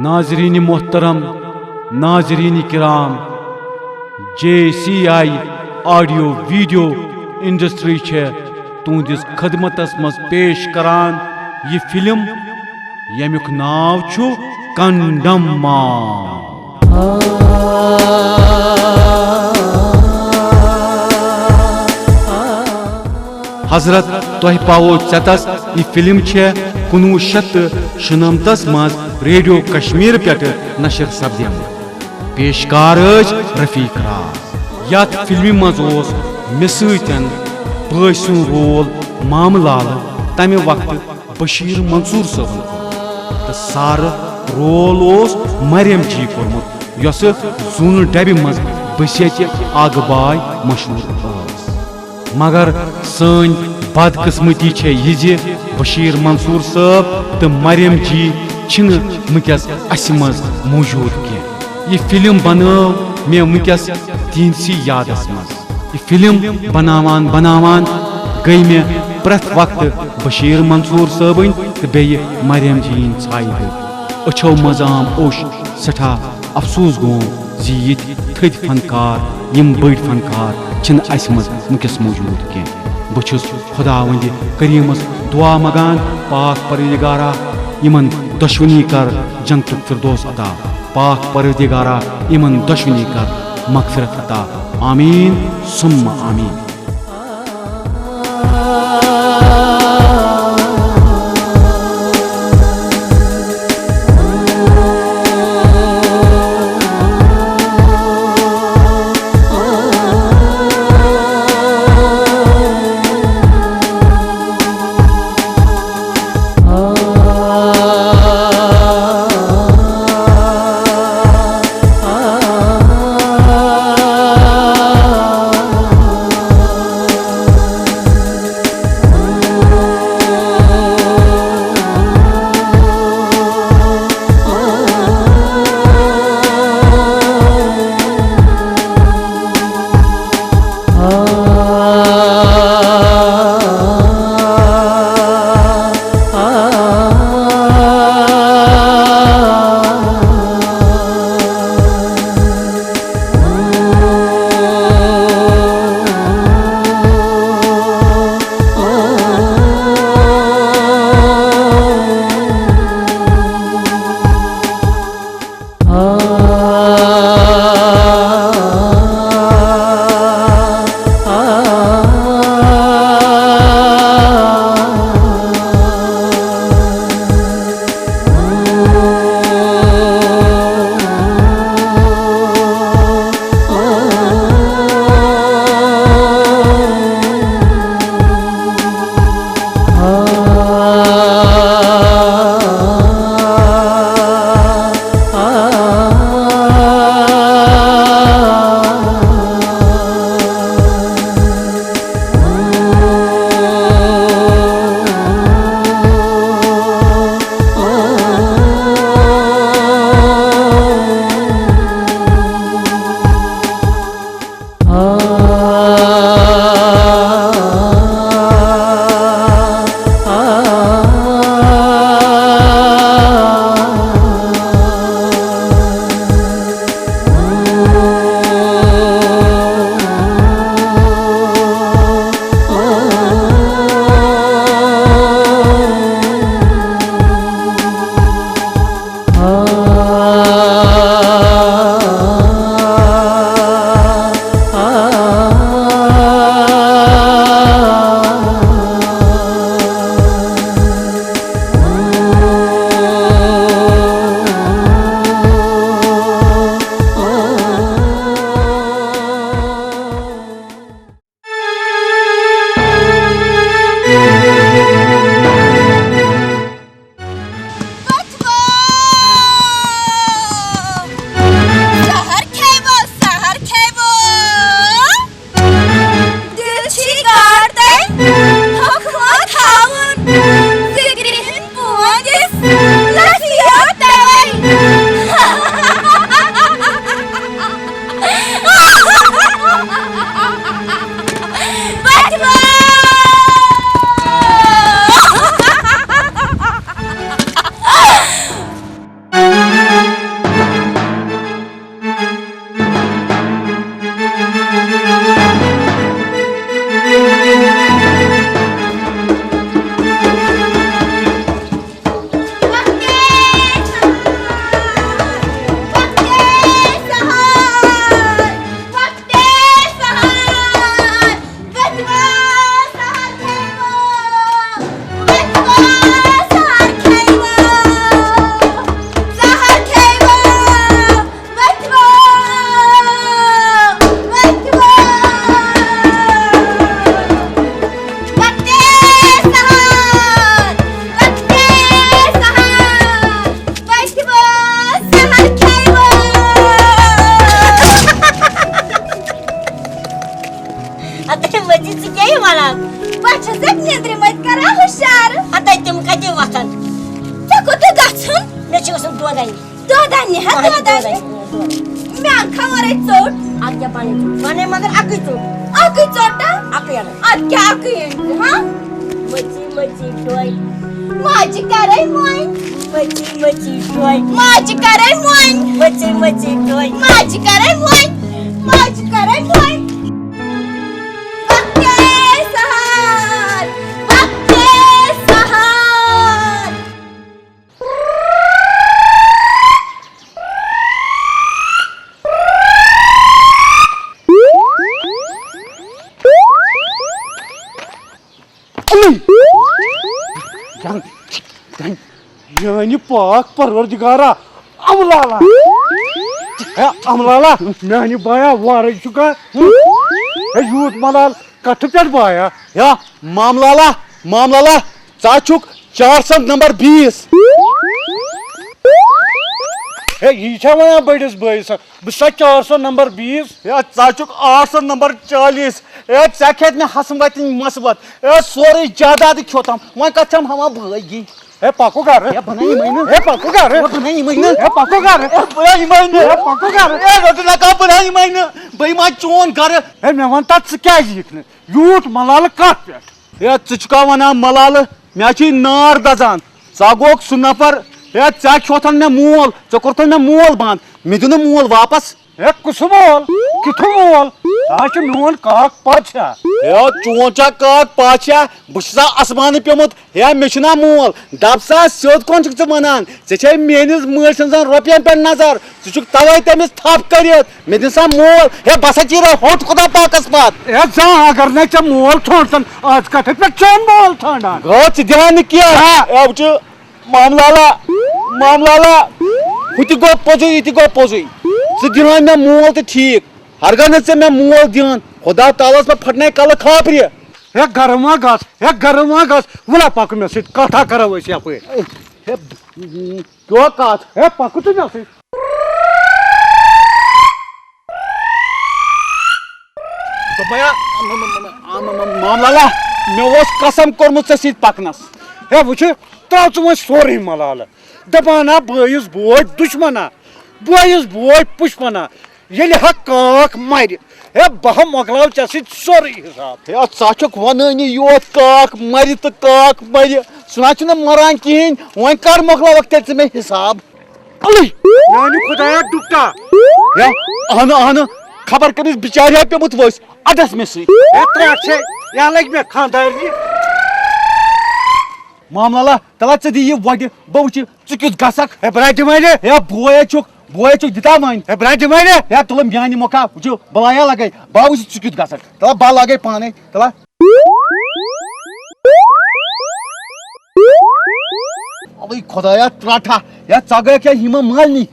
नाजरीन मोहतरम, नाजरीन किराम, JCI ऑडियो वीडियो इंडस्ट्री तुंदिस खदमतस मज पेश करान ये फिल्म यमुक नाव छु कंडम्मा। हजरत तोह पावो चतस यह फिल्म 1997 मज रेडियो कश्मीर पे नशर सपदम। पेशकार रफीक राज। यथ फिल्म मज मे सतन बॉय सुन रोल मामलाल तमि वक्त बशीर मंसूर सबन तो सार रोल मरियम जी कोर्मुत यस जून डबि मज बसियत आगबाय मशहूर मगर सन बदकिस्मती यह बशीर मंसूर साहब तो मरियम जी छिन वस अस मज मौजूद कह। यह फिल्म बनव मे वस तिहसी यादस मज। यह फिल्म बनावान बनावान गई मे प्रथ वक्त बशीर मंसूर साहबन तो बे मरियम जी छाई अछो मजाम ओश सठा अफसोस गो जी थद फनकार यम बड़ फनकार छिन अस मज वस मौजूद कह। बहु खुदा वंद करीमस दुआ मगान पाक परवरदिगारा इमन दुश्मनी कर जन्नतुल फिरदौस अता। पाक परवरदिगारा इमन दुश्मनी कर मगफिरत अता। आमीन सुम्मा आमीन। दोदानी हा दोदानी मैं खबर चोट आज्ञा पाणी माने मगर आकी चोट आकी चोटा आकी आकी आकी हा मची मची टोय माझी कराय मोय मची मची टोय माझी कराय मोय मची मची टोय माझी कराय मोय माझी कराय मोय Yani pak parvardigara amlala amlala yani baya var şu ka yut malal katıplar baya ya mamlala çaçuk 400 number 20 ये बड़ा बड़िस बस बस 400 नंबर 20 या चाचुक 800 नंबर 40 े खेत मे हसन वत मसबत सोरे जायदाद खोतम वह कथम हमा भाई ए पको घर ए बनाई महीने ए पको घर ए बनाई महीने ए पको घर ए बनाई महीने ए पको घर ए रटना का बनाई महीने बई मा चोन घर ए मे वन तत क्या यिकने यूट मलाल कत पे ए चुका वना मलाल मे छी नार दजान सागोक सुनफर ए चा खोथन मे मोल च करथन मे मोल बांध मे दिन मोल वापस ए कुछ मोल किथु मोल आज मोल काक पाछा ए चोंचा काक पाछा बुसा आसमान पेमुत ए मेछना मोल दबसा सोद कोन छ वनान छे मेनिस मर्सन रुपयन पे नजर छु तवै तमिस थप करियत मे दिन सा मोल ए बसा चिरा होट खुदा पाकस पात ए जा अगर ने छ मोल थोंसन आज कथे पे चोन मोल थांडा गच ध्यान किया ए छु मामलाला हुति गो पोजुई से दिन मे मोल तो ठीक हरगन से मे मोल दिन खुदा तालस पे फटने कल खापरि हे गरमा गस वला पक मे सित कथा करव अस यप हे क्यों कथ हे पक तो मे सित तो भया मामलाला मे ओस कसम कोरमुत से सित पकनस हे वुछ त्राच वो सोरे मलाल दपाना बयस बोय दुश्मना बयस बोय पुष्पना ये काक मर हे बह मकलाव चे सोरे हिसाब हे सचुक वनानी योत काक मर तो काक मर सुना मरान कहें वह कर मकलाव ते मे हिसाब यानी खुदाया डुक्का अहन खबर करिस बिचारिया पेमुत वस अदस मे सत या लग मे खानदार मामला तला चे दी वड बहुच चुकिस गसक हे ब्राइट माने हे बोय चुक दिता मान हे ब्राइट माने हे तुलम यानी मौका जो बलाया लगे बाबू चुकिस गसक तला बा लगे पाने तला अबे खुदाया त्राठा या चगे के हिमा मालनी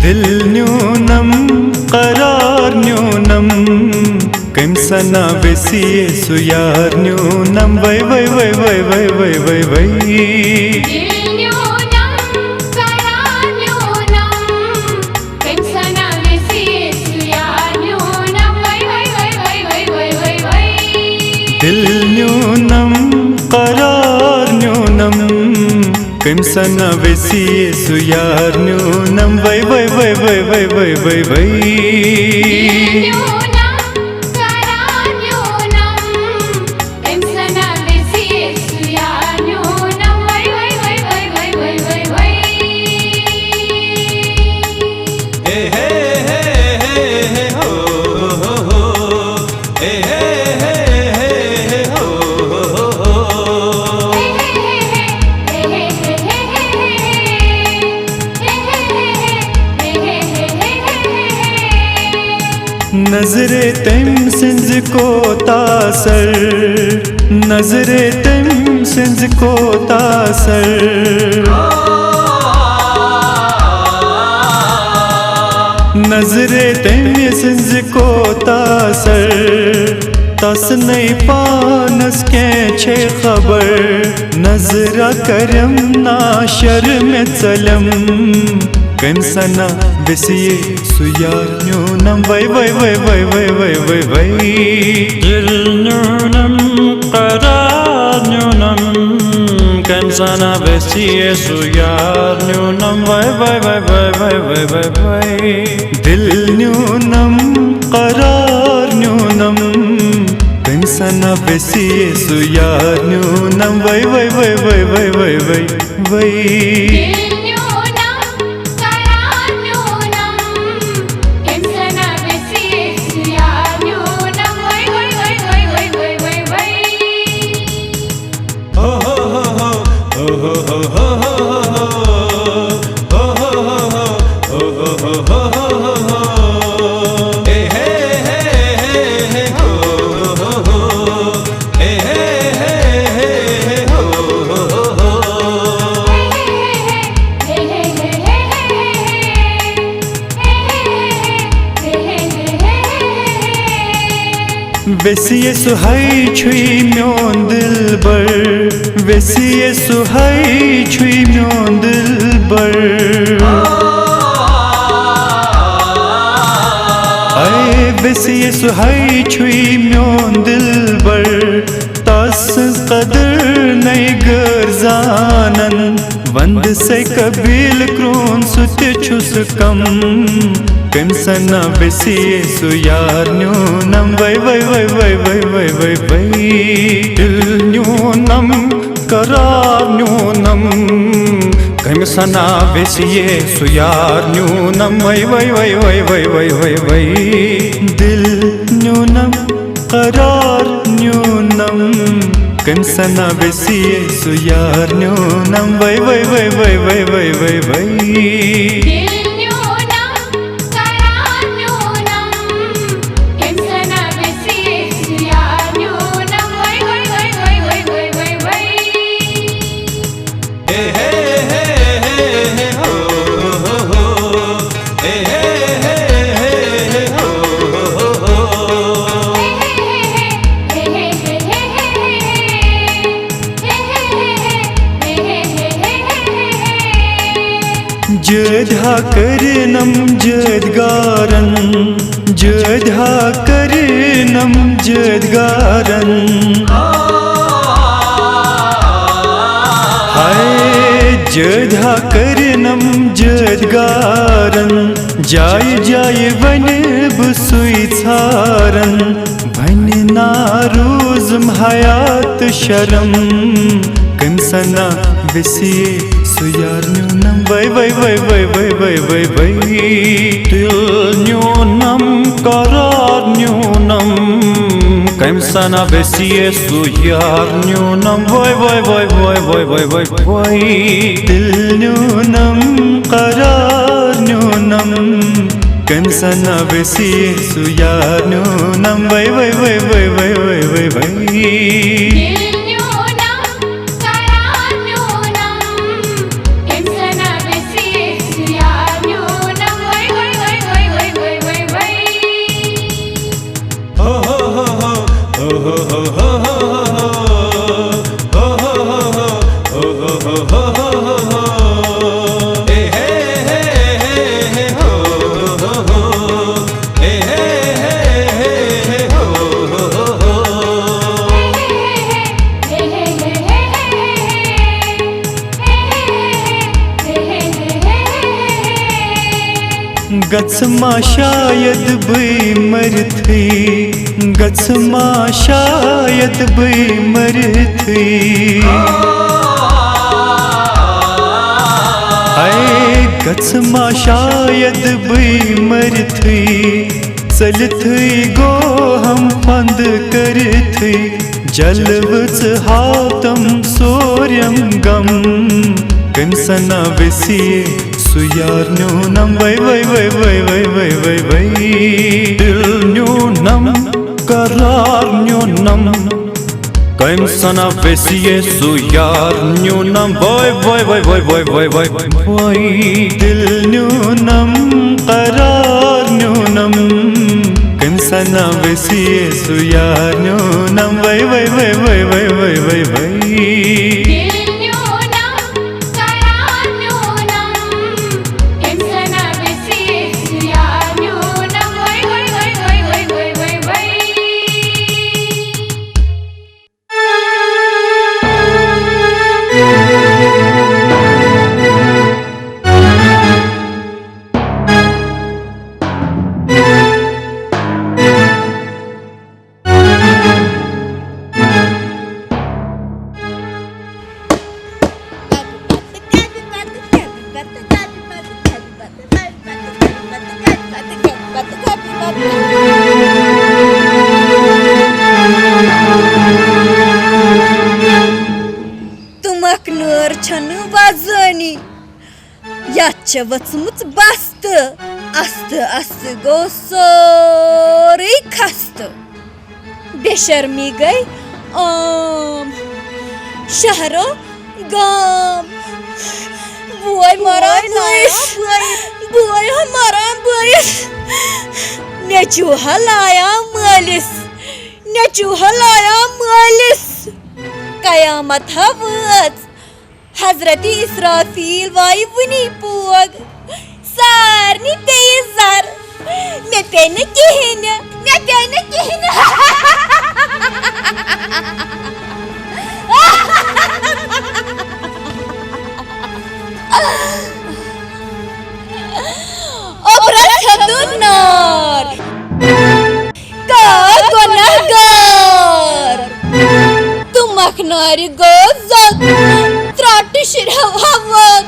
दिल न्यूनम करार न्यूनम कैमसना बेसी सुयार न्यूनम वै वै वै वै वै वै वै वै दिल न्यूनम करार न्यूनम कैमसना बेसी सुयार न्यूनम वै वै वै वै वै वै वै वै नजरे तम सिंज को तासर नजरे तम सिंज को तासर नजरे तमि सिंज कोतासर तस नहीं पानस के छे खबर नजरा करम ना शर्म चलम कंसना बेसिए सुयार न्यूनम वै वै वै वै वै वै वै वै दिल न्यूनम करार न्यूनम कंसना बेसिए सुयार न्यूनम वै वै वै वै वै वै वै वै दिल न्यूनम करार न्यूनम कंसना बेसिए सुयार न्यूनम वै वै वै वै वै वै वै वै बेसिए सुहाई छुई म्योन दिल बर बेसिए सुहाई छुई म्योन दिल बर आए बेसिए सुहाई छुई म्योन दिल बर तस कदर नहीं गर्जानन वंद से कबील क्रोन सुत छुस कम कंसना बेसिए सुयार न्यूनम वै वै वै वै वै वै वै वै दिल न्यूनम करार न्यूनम कंसना बेसिए सुयार न्यूनम वै वै वै वै वै वै वै वै दिल न्यूनम करार न्यूनम कंसना बेसिए सुयार न्यूनम वै वै वै वै वै वै वै वै जधा करनम जदगारन जधा करनम जदगारन हाय जधा करनम जदगारन जाय जाय वन बसुई छारन भन नारूजम हयात शरम कंसना बेसिए सुयार न्यूनम वै वै वै वै वै वै वै वै दिल न्यूनम करार न्यूनम कंसना बेसिए सुयार न्यूनम वै वै वै वै वै वै वै वै दिल न्यूनम करार न्यूनम कंसना बेसिए सुयार न्यूनम वै वै वै वै वै वै वै वै गत्समा शायद बई मरथी गत्समा शायद बई मरथी हाय गत्समा शायद बई मरथी चलथी गो हम फंद करथी जलवच हातम सोर्यम गम कंसना बेसिए सुयार न्यूनम वै वै वै वै वै वै वै वै दिल न्यूनम करार न्यूनम कम सना बेसिए सु यार न्यूनम वोय वोय वोय वोय वोय वोय वोय वोय दिल न्यूनम करार न्यूनम कम सना बेसिए सु यार न्यूनम वोय वोय वोय वोय वोय वोय वोय वोय वचमुच बास्त अस्त अस्त गो सोरे खस्त बेशर्मी गई शहरो गाम बुआई मारा बुआई हमारा बुआईस ने चूहा लाया मालिस कयामत हवत हजरती इसराफील वाई वनी पोग सारनी पे जर मे पे न किहिन नार का गुनहगार तुम अखनारी गो जग त्राटी शिरवावत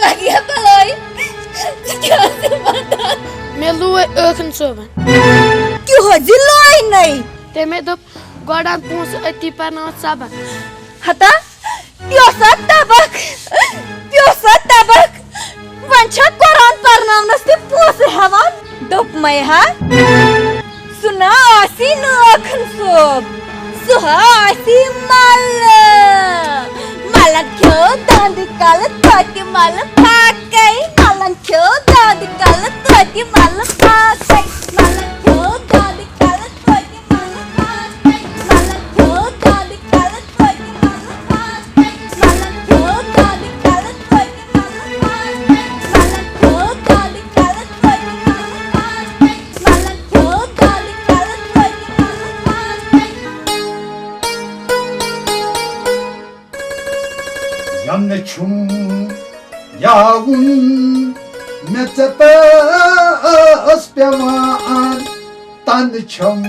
लगिया बलाई क्या से बता मे लुए अखन सोवन क्यों हजिलाई नहीं ते मे दप गोडान पोस अति परना सबक हता प्योसा तबक वंशा कुरान परनावनस ते पोस हवान दोप मैहा सुना आसी न अखन सोब सुहासी मालन क्यों दांद काल तोती माल पाकई मालन क्यों दांद काल तोती माल पाकई मालन क्यों दांद काल तोती माल पाकई मालन क्यों दांद काल तोती माल पाकई मालन क्यों दांद काल तोती माल पाकई मालन क्यों दांद काल तोती माल पाकई मालन क्यों दांद काल तोती माल Pakai Yanlışım yavun metepes bevan tançım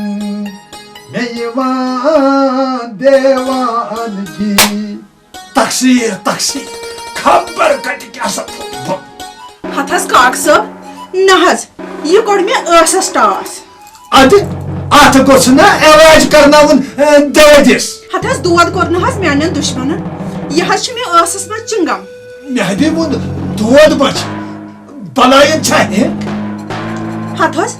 meyvan devan ki taksi खबर कट क्या सब हथस काक सब नहज ये कोड में असस टास आत गोस ना इलाज करनावन दवदिस हथस दोद कोर नहज म्यानन दुश्मन यह छ में असस में चिंगम मेहदी मुन दोद बच बलायन छाने हथस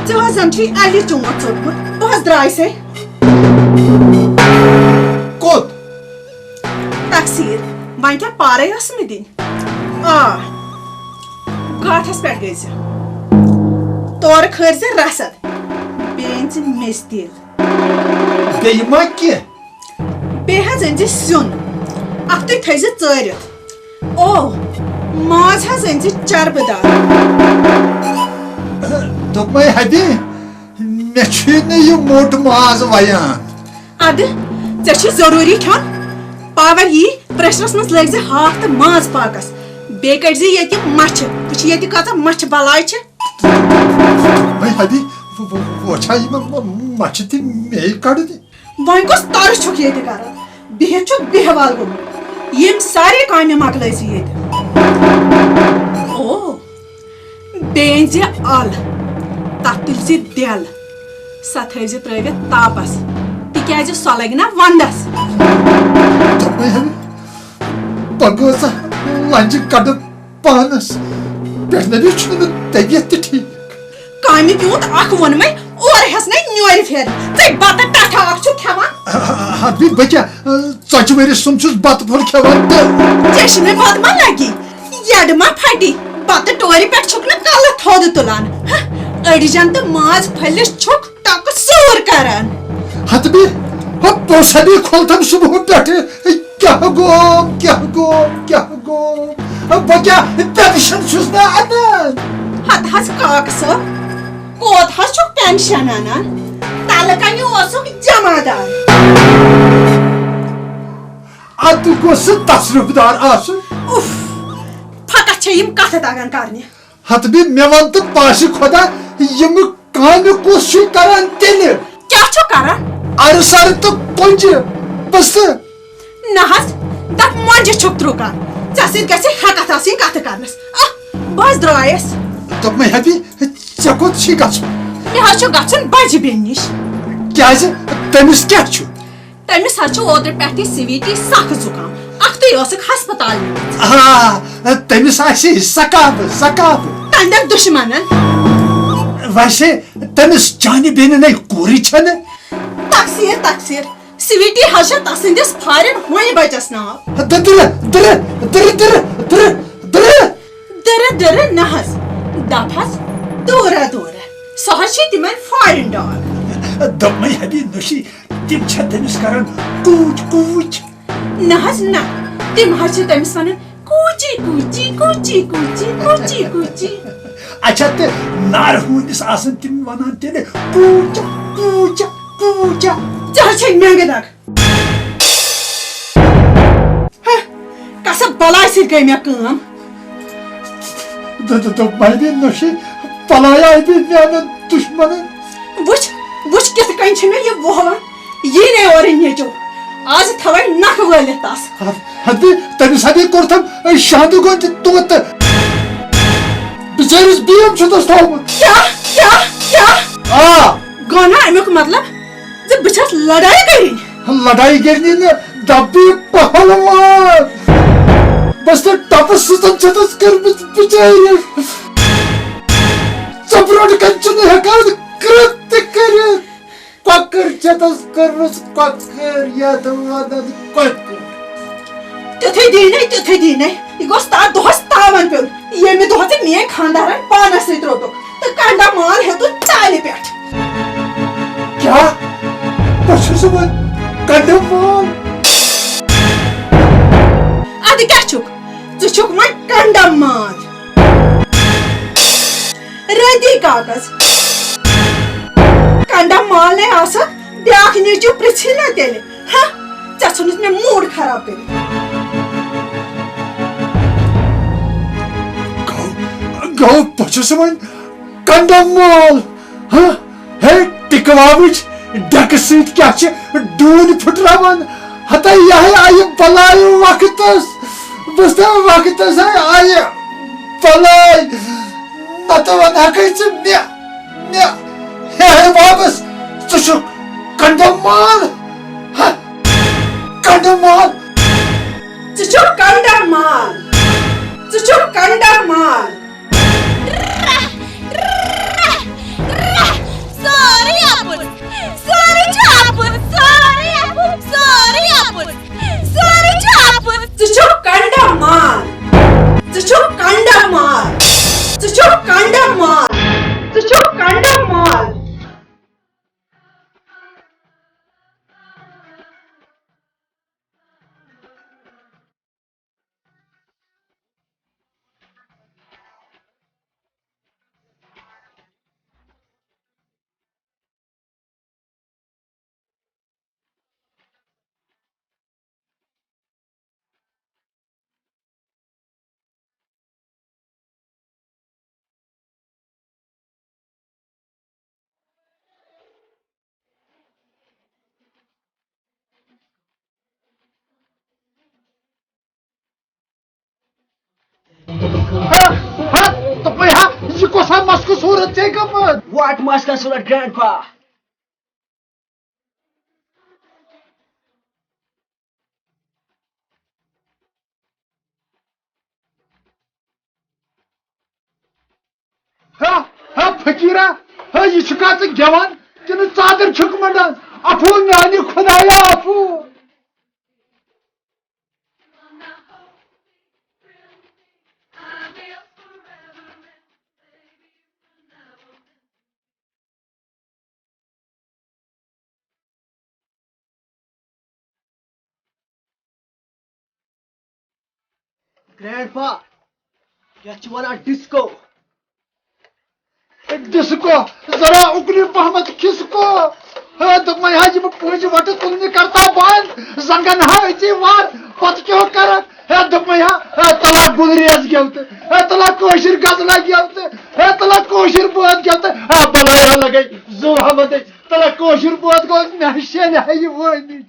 जहाजन छी आली चुंगत चोटमुत बहस द्राय से कोत तकसीर वहीं क्या पारे में दिन गाठस पे गई से तौर खर से रसद बेंच मिस्तिल बेमा के बेहा जंजी सुन अब तो थे जे चरित ओ माज हा जंजी चरबदार तो मैं हदी मे छुने ये मोट माज वयान अद चे जरूरी खान पावर यी प्रेशरस मज लग जे हाथ तो माज पाकस बे कट जे ये मछ तुझ ये कत मछ बलाय छ मैं हदी वो छाई मछ ती मे कड़ दी वहीं को तार छुक ये कर बिहे छु बिहवाल गो यम सारे कामे मकलै जे ये ओ बेंजे आल ततिल जे देल सथै जे त्रवे तापस तिक्याज सो लगिना वंदस तो मैं हदी पगोसा लंज कड़ पानस पेटनबी तबियत ठीक कामि प्यूत अख वोन मे और हसने न्योर फेर ते बत टाठा अख छु खेवान हबी बच्चा चचमेरी सुम छुस बत फल खेवान चश्मे बद मा लगी यड मा फटी बत टोरी पे छुक न कल थोद तुलान अड़जन तो माज फलिस छुक टक सूर करन हतबी हम पोसबी खोलतम सुबह पेटे क्या गो अब बच्चा पेंशन छुस ना अनन हत हस काक स कोत हस छुक पेंशन अनन ताल कनि ओसुक जमादार अतु गोस तसरुफदार आसु उफ फका छयिम कथ तगन करने हतबी मेवन तो पास खुदा यम कान को छु करन तेल क्या छु करन अरसर तो पंज बस नहस दप मंज छुक त्रुका चसित गसे हकत आसिन कथ करनस बस द्रायस तो मैं हबी चकोत छी गछ मे हस गछन बज बेनिश क्या तमिस क्या छु तमिस हस ओदर पेटी सीवीटी सख जुकाम अख्तै ओसक हस्पताल हाँ तमिस आसी सकाब तंदक दुश्मनन वैसे तमिस जानी बेन नहीं कोरी छन तकसीर सीवीटी हस तसिंदिस फारन होय बचस नाव दर नहस दफस दूरा सहस तिमन फारन डॉग दम्मै हबी नशी तिम छ तमिस करन कूच नहस न तिम हस तमिस वनन कूची अच्छा ते नार हुनिस आसन तिम वनान तेले कूचा चल छे मेंगदक कस बलाय से गई मे काम मैंने नशी पलाया भी मेन दुश्मन वुच कित कन छ मे ये वहवन ये ने और नेचो आज थवै नख वले तास हदी तमिस हदी कोरथम शांदु गोन तोत बिचारिस बीएम छतस थाम क्या गाना अमुक मतलब जे बिछस लड़ाई करनी न दबी पहलवान बस तो टपस सुतन छतस कर बिचारी सब्रोड कंचन हकार कृत्य कर ककर छतस करस ककर या दवादन ककर तथे दीने ये गोस्ता दोस्त तावन पे ये में दोस्त मे खानदारन पाना से त्रोतो तो कांडा माल है तो चाले पेट क्या पशुसुमन कंडमाल आदि क्या चुक मैं कंडमाल रदी कागज कंडमाल ने आसा ब्याख नीचो प्रिछिना तेले हां चसुनिस में मूड खराब करे गौ पशुसुमन कंडमाल हाँ है टिकवाविच डकसीट क्या छे डून फुटरावन हता यह आय बलाय वक्तस बस वक्तस आय बलाय नतवन हकैच ने हे वापस चुशु कंडमाल हाँ कंडमाल चुचु कंडमाल What must consider grandpa? हा फकीरा हा ये छुका तो जवान किन चादर छुक मंडान अफू नानी खुदाया अफू Grandpa, क्या चुवाना डिस्को? डिस्को जरा उगली मोहम्मद किसको तो मैं हाजी में पूछ वट तुमने करता बंद जंगन हाजी वार पत क्यों कर है तो मैं तला गुलरियाज गेवते है तला कोशिर गजला गेवते है तला कोशिर बोत गेवते बलाया लगे जो हमद तला कोशिर बोत को नहशे नहीं वो नहीं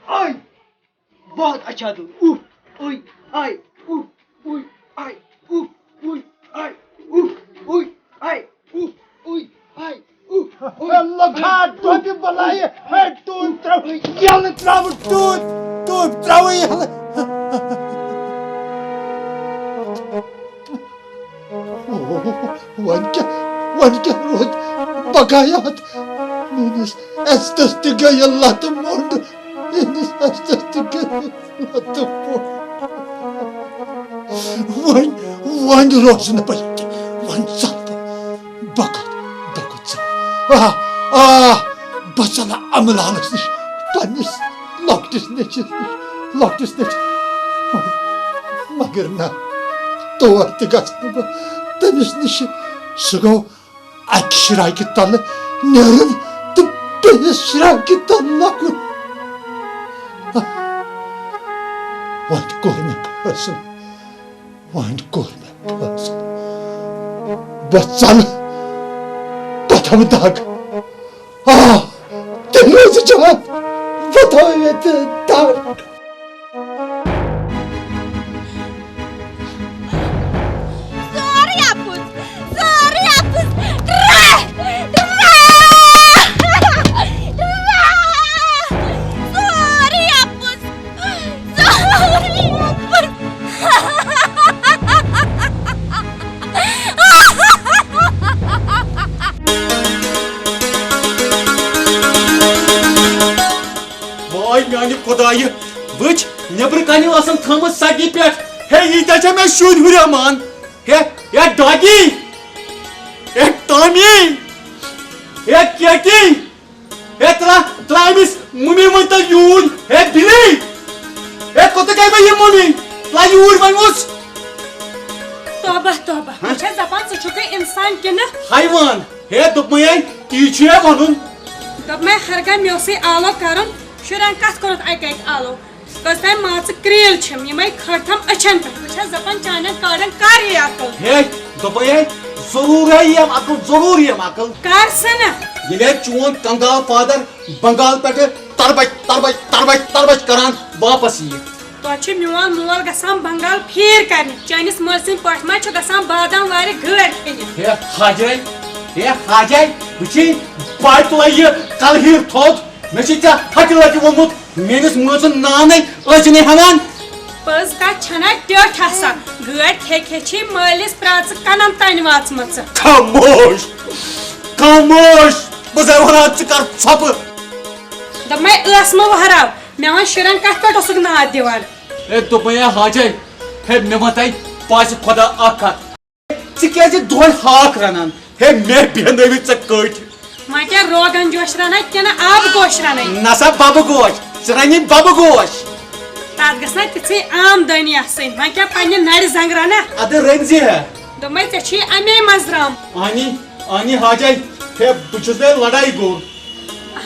आई बहुत अच्छा दूध उई आई उई आई उई आई उई आई उई आई अल्लाह घाट तो भी बलाए है तून त्रव यल त्रव तू त्रव यल वन क्या रोज बगायात Menis estas tiga Allah tu mundo. Menis estas tiga Allah tu mundo. Wan rosna baik. Wan salpa. Bakat sa. Basala amal alas ni. Panis locked niche. Magar na. To artigas na. Tanis niche. Sugo akşiray kitanı nerin Şiran gitti Allah'ım. One corner person. Batsal. Batam dag. Deniz can. Batam dag. Sorry apus. खुदाय वच नबर कनी आसन थमत सगी पे हे ईता छ मैं शुद हुरा मान हे या डॉगी हे टॉमी हे केटी हे तला मिस मम्मी मन त यून हे बिली हे कोत काय बे मम्मी ला यून मनोस तौबा अच्छा जबान से छुके इंसान के ना हैवान हे दुपमय ती छे वनुन तब मैं हरगा म्योसे आलो करन शुरन कत करत एक आलो कस टाइम माच क्रेल छम यमै खठम अछन पे अच्छा जबान चानन कारन कार ये अकल हे दुपमय जरूर यम अकल कार सना ये चोन कंगाल फादर बंगाल पे तरबच करान वापस ये तो मियोन मोल गसान बंगाल फेर करने चाइनीस मर्सिन पठमा छ गसान बादाम वारे गड़ खेने हे हाजय बुची पाट लय कल हिर थोद मेचिता हट लगे वमुत मेनिस मोसन नानै अजने हमान पस का छना टेठ हसा गड़ खे छी मलिस प्राच कनम तन वाचमच खामोश बजर वना कर छप द मैं असम हराव मेवन शुरन कत पे ओसुक नाद दिवान ए तो भैया हाजय हे मे बताई पास खुदा आखा चिके जे दोय हाक रनन हे मे बेनवी च कट माटे रोगन जोश रना केना आब गोश रना नसा बाबू गोश चरानी बाबू गोश तात गसना तिसे आमदनी आसे माटे पन्ने नड़ जंग रना अदे रंगजी है द मैं ते अमे मजराम आनी हाजय हे बुचुसे लड़ाई गो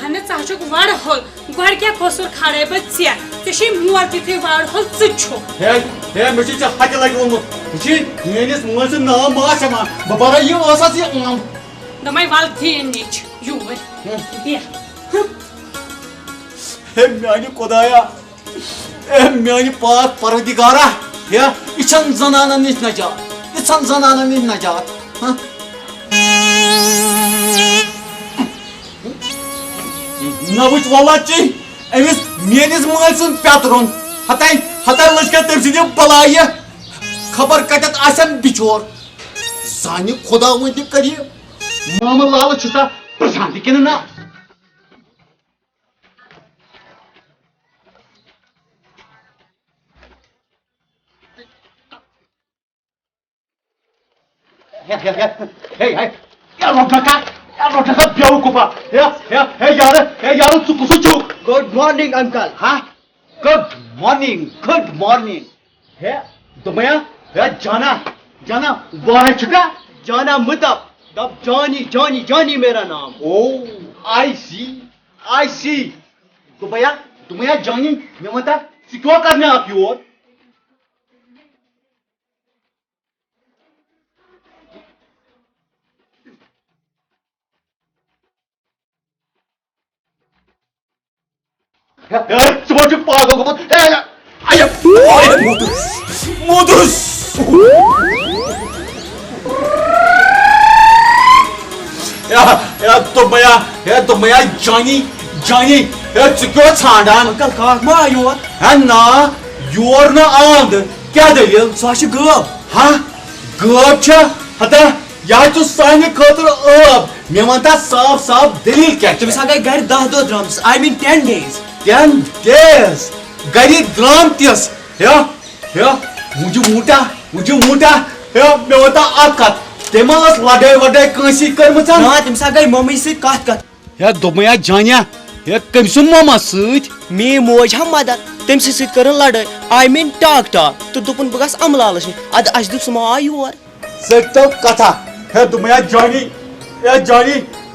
हने चाचुक वाड़ होल गोड़ के कोसुर खाड़े बच्चिया तेशी मुआर तिथे वाड़ होल सुछो हे मेची च हट लगे वमु बुची मेनिस मोस नाम मासमा बबारा ये ओसास ये द मैं वाल थी नीच युवर बिया हे म्यानी खुदाया ए म्यानी पाक परवदिगारा हे इचन जनाना निच नजा इच सन जनानन इन नजात हाँ नवुच वल्लाची अमिस मेनिस माल सुन पेतरुन हताई हताई लश्कर तम सिद बलाय खबर कतत आसन बिचोर सानि खुदा वन करिए मामल लाल छुसा प्रशांत किन ना Hey, ya rotaka beokufa. Hey, yaru sukusuchu. Good morning, uncle. Huh? Good morning. Hey, dumaya, hey, Jana, wah chuka? Jana mutab. Dab Johnny मेरा नाम. Oh, I see. dumaya Johnny, मैं मता सिक्योर करने आप ही और. Semuanya pagal kau. Ayam. Modus. तो मैं Johnny. Secure छांडान. Uncle कहाँ माँ योर? है ना योर ना आंध. क्या दलील? साशी गब. हाँ गब चा. हता यार तो साइने खातर अब. मैं मानता साफ दलील क्या? तुम सागे घर 10 drums. I mean 10 days. 10 days. Gari drum tias. Ya. मुझे मोटा. Ya, मैं मानता आपका. तेमास लड़ाई कंसी कर मचा. ना तुम सागे मम्मी से कत. या दोमया जानिया या कमसुम मामा सत मे मोज हम मदद तुम से कर लड़ाई. I mean talk तो दुपन बगस अमलालश अद अश दुप समा योर. सत्तो कथा. है दोमया जानी.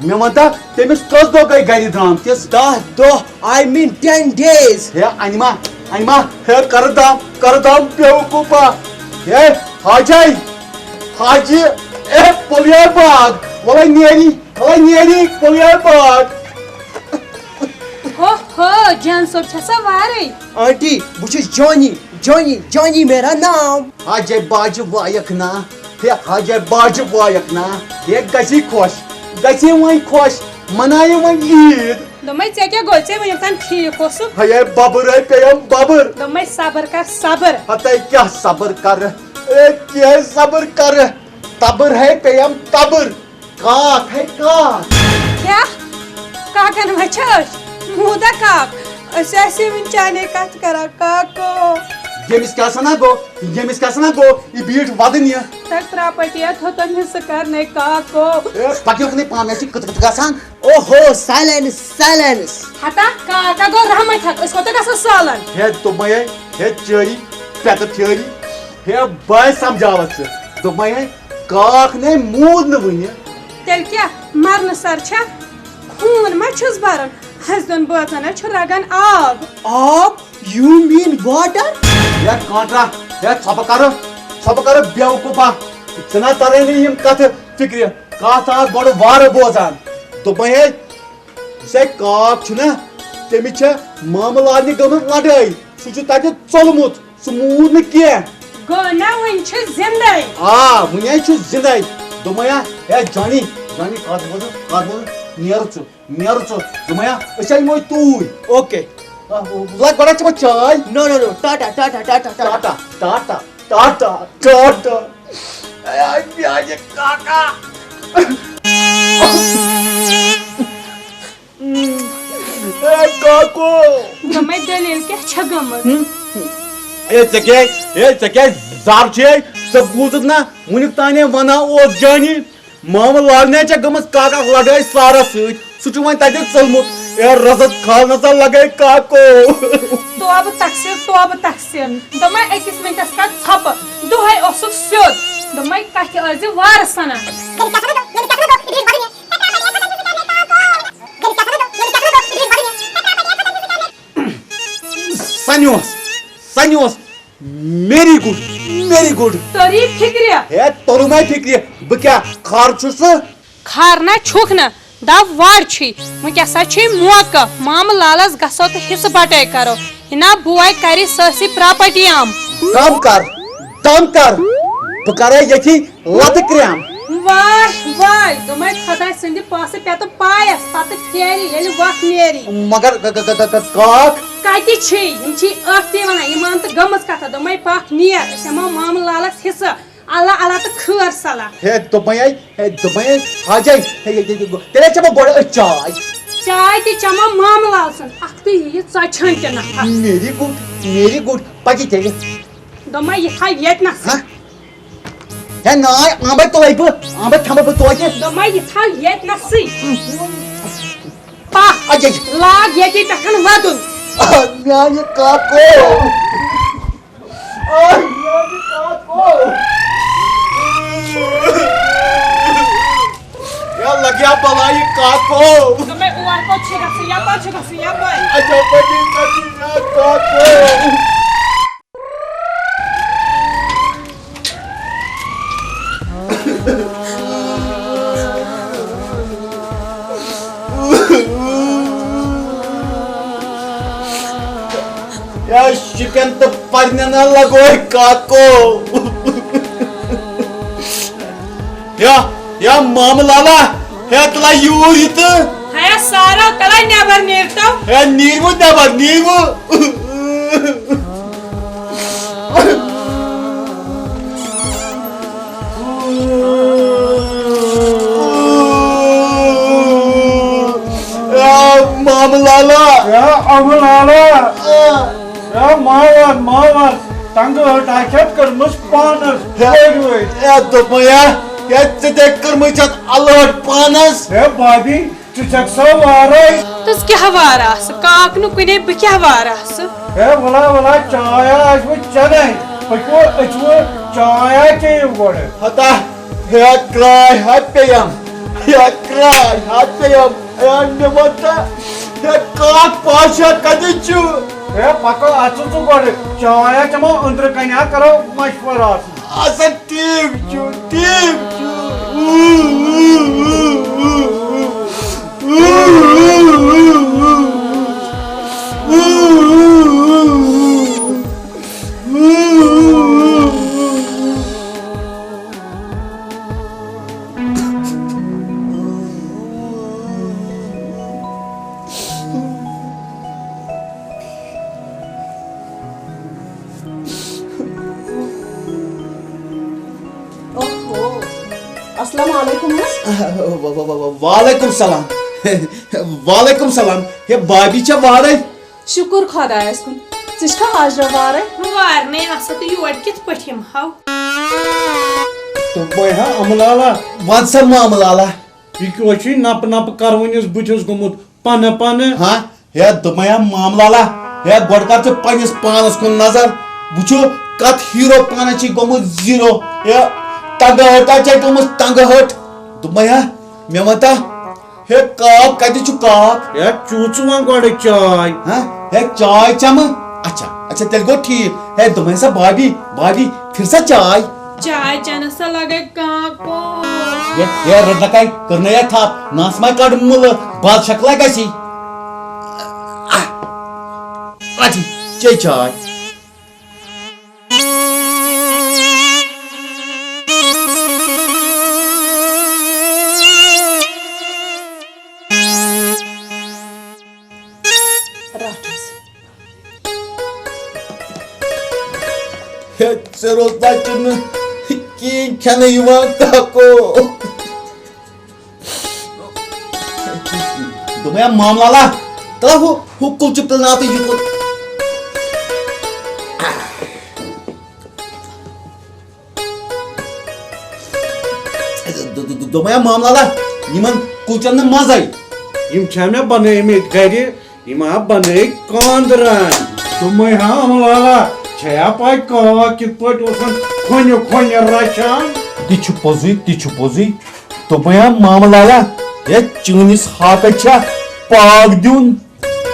मैं मानता तेमिस कस दो गई गाड़ी ड्राम तिस 10 दो. I mean 10 days. है अनिमा. है कर दाम बेवकूफा. है हाजी पुलिया बाग. वाला नेरी पुलिया बाग. हो जान सब छसा वारे आंटी बुझ जॉनी मेरा नाम. हाजे बाज वायक ना. ये गसी खुश मनाये वन ईद. दमै क्या गोचे वन तन ठीक हो सु. है बबर है पेयम बबर. दमै सबर कर सबर. हते क्या सबर कर. क्या सबर कर. तबर है पेयम तबर. काक है काक. क्या काकन मचस मुदा काक ऐसे विचाने कत करा काको. यमिस क्या सना गो ये बीट वदनिया तक प्रॉपर्टी तो तन हिस्सा करने काको. पक्यो ने पामे छि कत गसान. ओहो साइलेंस. हता काका गो रहमत हक इसको तो गस सालन. हे तो मैं हे चोरी पेट थ्योरी. हे बाय समझावत से तो मैं काक ने मूद न वने. तेल क्या मरन सर छा खून मा छस भरन. हसदन बोतन छ रगन आब. You mean water? या कांट्रा या सब कर बेवकूफा. सना तरे नहीं हम कथ फिक्र कथा बड़ वार बोजान. तो मैं से काक छना तेमि छ मामलानी गमत लड़ाई. सु तक चलमुत स्मूथ न के गो ना वन छ जिंदे. मुने छु जिंदे. दोमया ए जानी कथ बोल नियर छु. दोमया असल मोय तू. Okay. Like what I चाय. No. टाटा. ये काका. काको. दमै दलील क्या छगम. ये चके जाब छे सब बूझत ना मुनिक ताने वना ओ जानी मामल लागने च गमस काका लड़ाई सारा सु वन तक चलमुत. रजत खाना सा लगे काको. तो अब तकसीर दमै एकस मिनटस का छप दुहै ओसुक स्योद. दमै कह अर्जी वार सना. सन्योस मेरी गुड. तोरी फिक्रिया. हे तोरु मैं फिक्रिया. ब क्या खार छुस. खारना छुक न दब वार छी वसा मौका माम लालस गसो तो हिस्स बटे करो. ना बुआई करी ससी प्रॉपर्टी आम. दम कर ब करे यथी लत क्रेम वाह वाह दोमे खदा संदि पास पे तो पायस पत फेरी येल वक्त नेरी मगर काक कति छी यम छी अखती वना ईमान त गमस कथा दोमे पाक नियर समा माम लालस हिस्सा अल्लाह अल्लाह त खर सला हे दोपय हाजय तेरे चम बड़ चाय चाय ती चमा माम लालसन अखती ये चाछन के ना मेरी गुड पकी तेरे दोमे ये था येत ना हां हे नाय आंबे तो लाइब आंबे थंब तो के दोमे ये था येत ना सी पा अजय लाग ये की तखन वदुन न्याय काको या लग्या बलाई काको दोमे उवार को छेगा से या पा अच्छा पति या काको या शिकन तो पढ़ने ना लगो काको या मामलाला हे तला यूर इत है सारा तला नेबर नेरतो हे नीरवु नेबर नीरवु या मामलाला या अमलाला या मावर तंग हटाचत करमस पानस या दोपया या ते करमचत अलट पानस हे बाबी तुझक सवारे तस क्या वारास काक नु कुने ब क्या वारास हे वला चाय आज वो चने पको अचव चाय के गोड़ हता या क्राय हपेयम या क्राय हपेयम या नमता या काक पाशा कदिचु हे पको आचु गोड़ चाय चमो अंदर कन्या करो मशवरा असन टीम चु वालेकुम सलाम हे बाबी चा वारे शुक्र खुदायस कुन चिष्का हाजरा वारे वार ने अस तो योड कित पठिम हाउ तो बोय हा अमलाला वन सा मामलाला ये क्यों छी नप करवनिस बुथस गुमुत पन हां हे दमया मामलाला हे गोडकार च पनिस पानस कुन नजर बुचो कत हीरो पाना छी गुमुत जीरो हे तंग हटा च गुमुत तंग हट दमया मेमता हे काक कति छु काक या चूचुवा गोड़ चाय हां हे चाय चम अच्छा तेल गो ठीक है दमया सा भाभी फिर सा चाय चनस लगे काको ये रडकाय करने या था नासमा काड मुल बाल शकला कशी आजी चाय चलो बचन की खाने युवा काको तुम्हें मामला ला तला हो हुकुल चुपल ना तो युवा तुम्हें मामला ला निमन कुचन मजा यम छमे बने में गरे यमा बने कांदरन तुमै हा अमलाला छया पाय का कित पट ओसन खोन्य रचान तिछु पोजी तो भया मामलाला ये चुनिस हाकचा पाग दिउन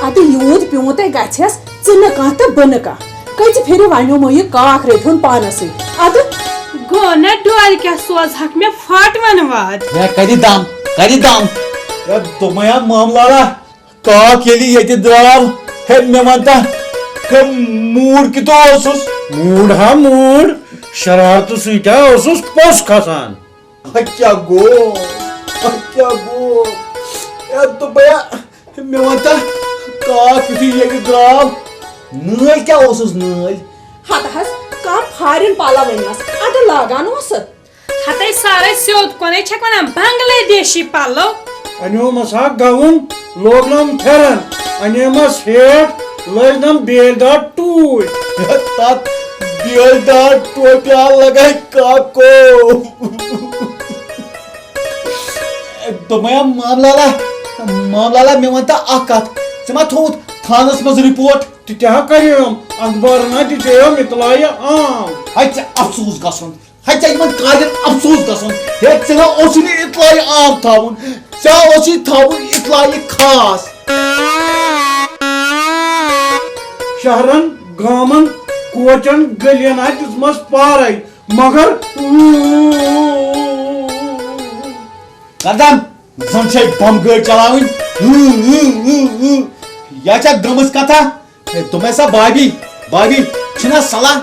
अत यूद प्योते गछस चिन का त बन का कज फेरे वान्यो म ये काख रेथुन पानसे अत गो न डोल क्या सोज हक में फाट मनवाद ये कदी दाम ये तो भया मामलाला का केली येते द्राव हे मेमंता के मूड की तो ओसुस मूड शरारत सस पोस खसान क्या गो दोपया मे वनता काक ये द्राव नल क्या नल हत कम फारिन पाला वनस अद लागान हते सारे स्योद कोने छक वना बांग्लादेशी पालो अनोमस हा गवन लोगनम फेरन अनेमस हेट लजनम बेलदार टूट तात बेलदार टोपिया लगाई काको दोपया मामला मे वनता कत मा थोत थानस मज रिपोर्ट तिहा करियम अखबार ना दिम इतलाय आम हचे अफसोस गसन हचे यमन कायदन अफसोस गसन हे चना ओसनी इतलाय आम थावन चा ओसी थावन इतलाय खास शहरन गामन कोचन गलियन दिसमस पारे मगर कदम जन छे बम गाड़ी चलावन या चा गमस कथा तुम ऐसा भाभी छना सलाह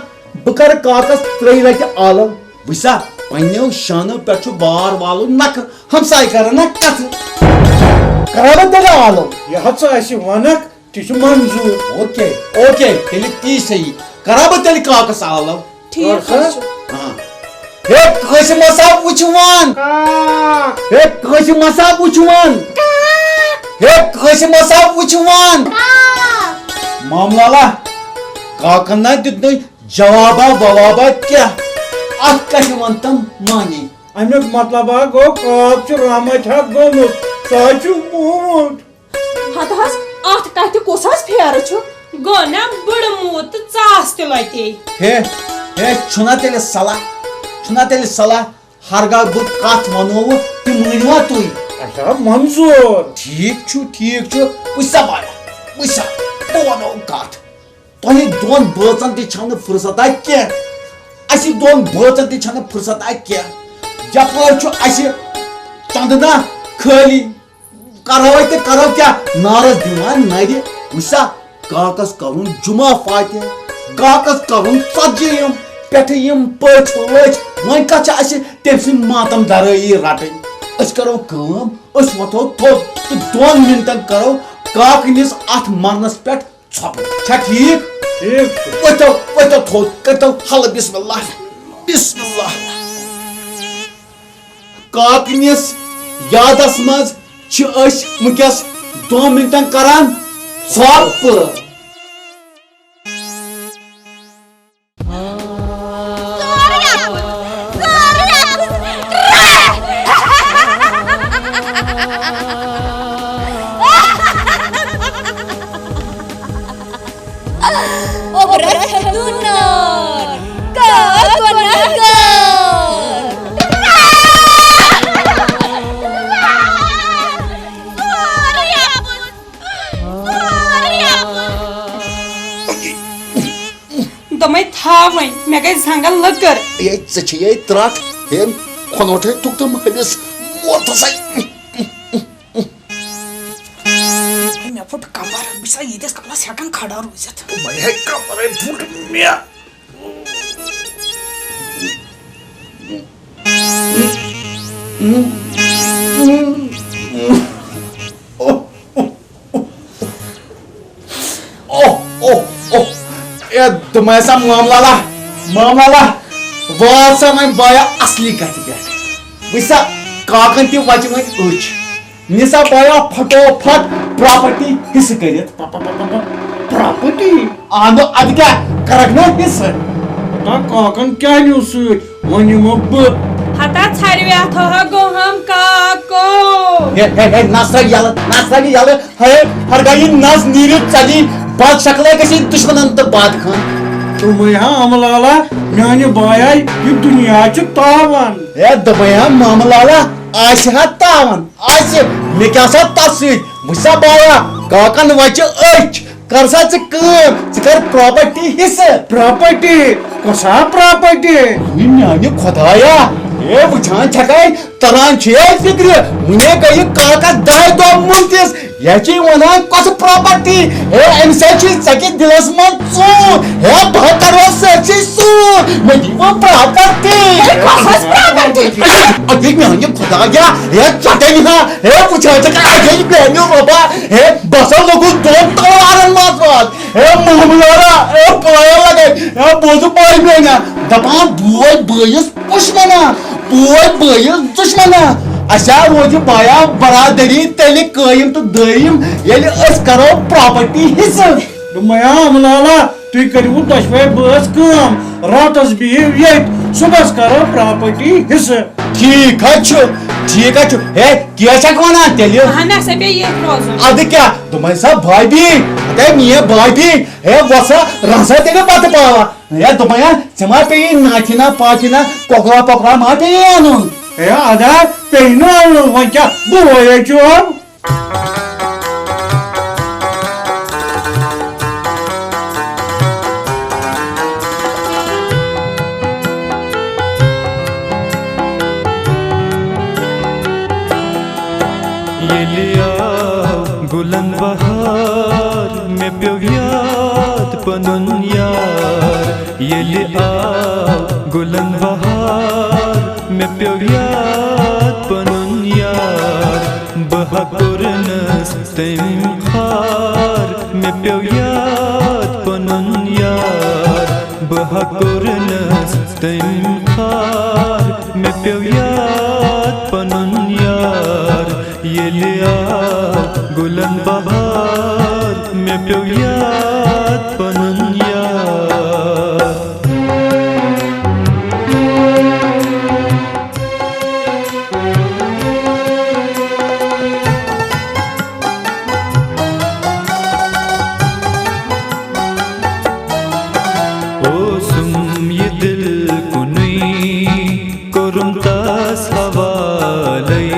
बकर काकस त्रई रट आलो बुसा पन्यो शानो पे बार वालो नक हमसाय कर न कथ कराब तेरे आलो यह वनक ति मंजूर ओके तेली ती सही कराब तेली काकस आलो ठीक हां हे कस मसा उचवान हे कस मसा उचवान हे कस मसा उचवान मामला काकन ना दित जवाबा क्या वनतम मानी अमुक मतलब गो काक रामत गोमुत सह मोमुत हत अत कत कुस फेर गो ना बड़ मूत चास त लते हे छुना तेले सलाह हरगा बु कत वनो तुम मनिवा तुई अच्छा मंजूर ठीक पुसा वनो कत तुह दोन बचन तन फुर्सत क्या असी दोन बचन तन फुर्सत क्या जपर चंदना खाली करो क्या नारस दिवान नर वुसा काकस करुन जुमा फाते काकस करुन षतम पे पच वन कत तम सद मातम दरई रटन करो वथो थोद तो 2 मिनटन करो काकनिस अथ मरनस पे छप ठीक वथो थोद करतो हल बिस्मिल्लाह काकनिस यादस मज वस 2 मिनटन करान छप दमे था वन मे गई जंगल लकर ये चछे त्रट हे खनोठे तुक तो महलिस मोतसै मे फुट कमर बिसा यीस कपला सेकंड खड़ा रोजत मैं है कमर फुट मिया तुम ऐसा मामला वासा मैं बाया असली कत पे वैसा काकन ती वच वन निसा बाया फटोफट प्रॉपर्टी हिस्स करित प्रॉपर्टी आनो अद क्या करक ना हिस्स काकन क्या न्यू सत वन ब हता छरवे थो गो हम काको हे नसर यल हे हर गई नस नीर चली बात शक्ल गई दुश्मन तो बात खान तुम अमलाला माने बाया ये दुनिया तावन ए दबया मामलाला आशा तावन आशे मे क्या सा तस मुसा बाया काकन वच अच कर सा कर प्रॉपर्टी हिस्स प्रॉपर्टी कसा प्रॉपर्टी माने खुदाया ए वुचान छकाय तरान छे फिक्र मुने गई काका 10 दो मुंतिस बस ये वन कस प्रॉपर्टी हे अम सके दिलस मन चूर हे बह करो सची सूर मैं दीवा प्रॉपर्टी अभी मैं खुदा गया हे चटे नहीं हे पूछा चका आगे बेन्यो बाबा हे बसा लोगों दो तवारन मात हे मुहमलारा हे पाया लगे हे बोझ पाई बेना दपान बोय बयस पुष्मना बोय बयस दुश्मना अशा रोज बाया बरादरी तेली कायम तो दायम येली अस करो प्रॉपर्टी हिस्सा दुमया अमलाला तुई करू दशवे बस काम रातस बिहिव येत सुबस करो प्रॉपर्टी हिस्सा ठीक है हे क्या वना तेल हमें से भी ये रोज अद क्या तुम सब भाई भी अरे मिया भाई भी हे वसा रसा तेरे बात पावा या तुमया समा पे नाचिना पाचिना कोकरा पकरा मा पे आनु हे आदा पेनो वंचा बुए जोम ये लिया गुलन बहार में प्योग्यात पनुन यार ये लिया गुलन बहार में प्योग्यात पनुन यार बहाकुरनस तेम खार में प्योग्यात पनुन यार बहाकुरनस तेम खार में प्योग्यात पनुन यार ये लिया गुलन बहार में प्योग्यात पनुन यार ओ सुम ये दिल कुनी करुम तास हवालई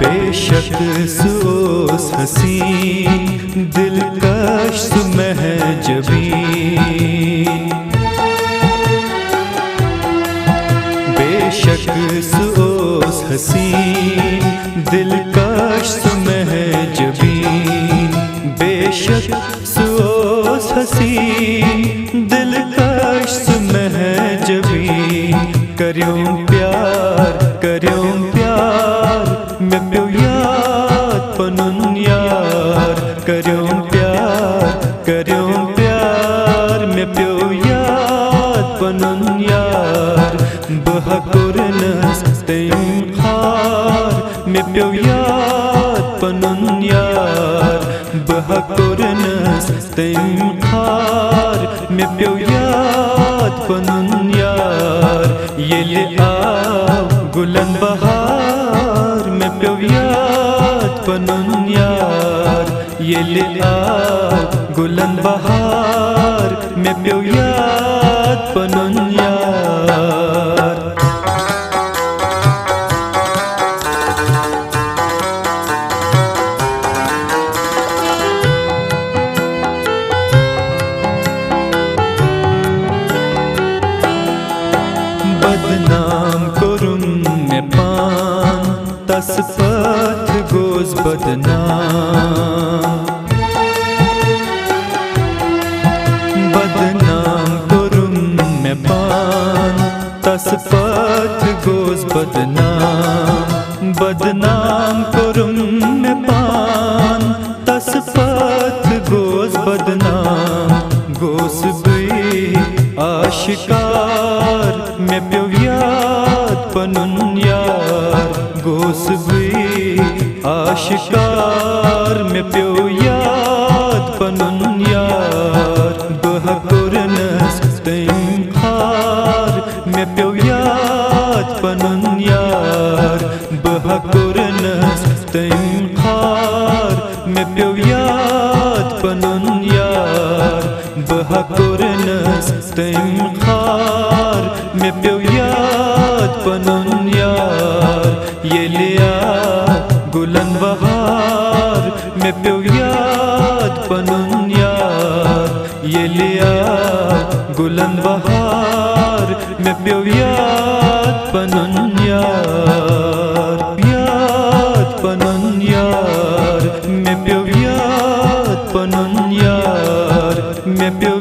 बेशक सोस हसी दिलकश महजबी बेशक सोस हसीन दिलकश महजबी बेशक सोस हसीन दिलकश महजबी करियों प्यार मैं प्यो याद पनुन यार करियों प्यार मैं प्यो याद पनुन यार बहकुरनस तैम खार मैं प्यो याद पनुन यार बहकुरनस तैम खार मैं प्यो याद पनुन यार ये आव गुलन बहार मैं प्यो याद पनुन यार ये आव गुलन बहार मैं प्यो याद पनुन यार बदनाम करुम मैं पान तस पथ गोज बदनाम करुम मैं पान तस पथ गोज बदनाम करुम मैं पान तस पथ गोज बदनाम गोस गई आशिकार मैं प्यो याद पनुन यार गोस गई आशिकार मैं प्यो याद पनुन यार बहकुरनस तैम खार मैं प्यो याद पनुन यार बहकुरनस तैम खार मैं प्यो याद पनुन यार बहकुरनस तैम खार मैं प्यो याद पनुन यार ये लिया गुलन बहार मैं प्यो याद पनुन यार ये लिया गुलन बहार मैं प्यो याद पनुन यार मैं प्यो याद पनुन यार मैं प्यो